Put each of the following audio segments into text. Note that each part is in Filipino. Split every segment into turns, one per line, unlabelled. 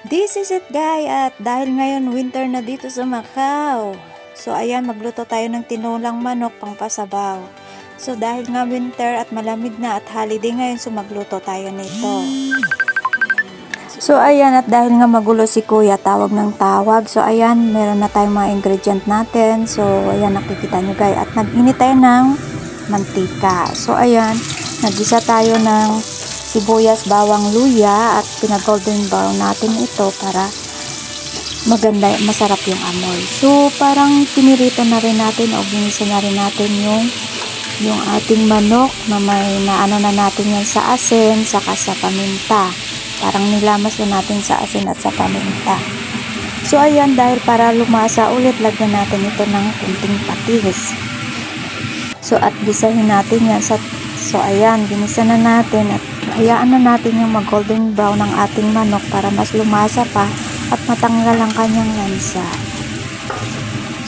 This is it guys, at dahil ngayon winter na dito sa Macau. So ayan, magluto tayo ng tinulang manok pangpasabaw. So dahil nga winter at malamig na at holiday ngayon, so magluto tayo nito. So ayan, at dahil nga magulo si kuya, tawag ng tawag. So ayan, meron na tayong mga ingredient natin. So ayan, nakikita nyo guys. At nag-init tayo ng mantika. So ayan, nag-isa tayo ng sibuyas, bawang, luya at pinag-golden brown natin ito para maganda, masarap yung amoy. So parang pinirito na rin natin o ginisa na rin natin yung ating manok na may naano na natin yan sa asin saka sa paminta. Parang nilamas na natin sa asin at sa paminta. So ayan, dahil para lumasa ulit, lagyan natin ito ng kunting patis. So at gisahin natin yan so ayan, ginisa na natin at hayaan na natin yung mag golden brown ng ating manok para mas lumasa pa at matanggal ang kanyang lansa.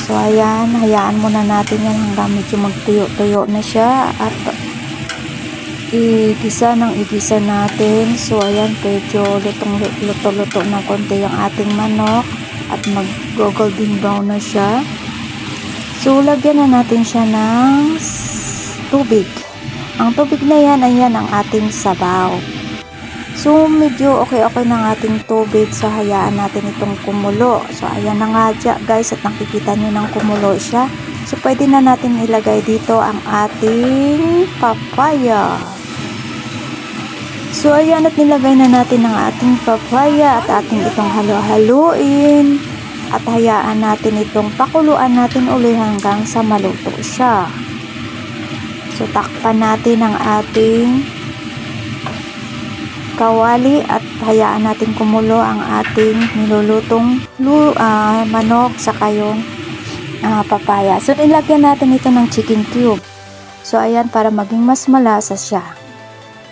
So ayan, hayaan muna natin yan hanggang medyo magtuyo-tuyo na siya at igisa natin. So ayan, medyo luto-luto ng konti yung ating manok at mag golden brown na siya. So lagyan na natin siya ng tubig. Ang tubig na yan, ayan ang ating sabaw. So medyo okay ng ating tubig, so hayaan natin itong kumulo. So ayan na nga dyan guys, at nakikita nyo ng kumulo siya. So pwede na natin ilagay dito ang ating papaya. So ayan, at nilagay na natin ang ating papaya at ating itong halo-haluin. At hayaan natin itong pakuluan natin uli hanggang sa maluto siya. So takpan natin ang ating kawali at hayaan natin kumulo ang ating nilulutong manok saka yung papaya. So nilagyan natin ito ng chicken cube. So ayan, para maging mas malasa siya.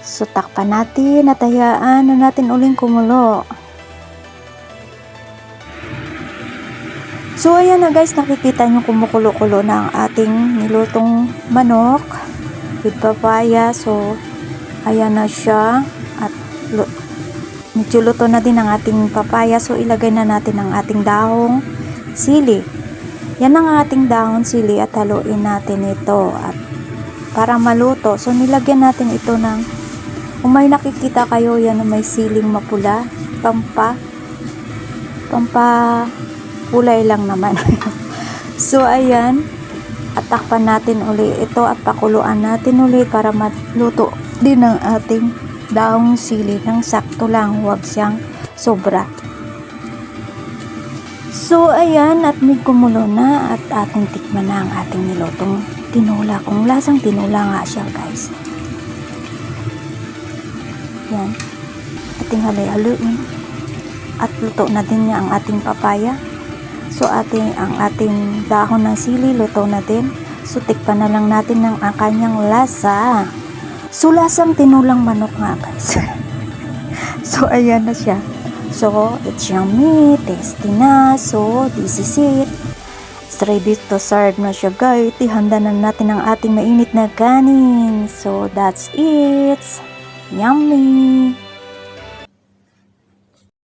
So takpan natin at hayaan na natin uling kumulo. So ayan na guys, nakikita nyo kumukulo-kulo na ang ating nilutong manok with papaya. So ayan na siya at medyo luto na din ang ating papaya. So ilagay na natin ang ating dahong sili. Yan ang ating dahon sili at haluin natin ito at para maluto. So nilagyan natin ito ng, kung may nakikita kayo yan na may siling mapula, kulay lang naman. So ayan, at takpan natin uli ito at pakuluan natin uli para maluto din ang ating daong sili ng sakto lang, huwag siyang sobra. So ayan, at may kumulo na at ating tikman na ang ating nilutong tinula. Kung lasang tinula nga siya guys. Yan, ating halo-haloin at luto na din niya ang ating papaya. So ang ating dahon ng sili luto na din. So tikpan na lang natin ng kanyang lasa. So lasang tinulang manok nga guys. So ayan na siya. So it's yummy, tasty na. So this is it. It's ready to serve na siya guys. Ihanda na natin ang ating mainit na kanin. So that's it. Yummy.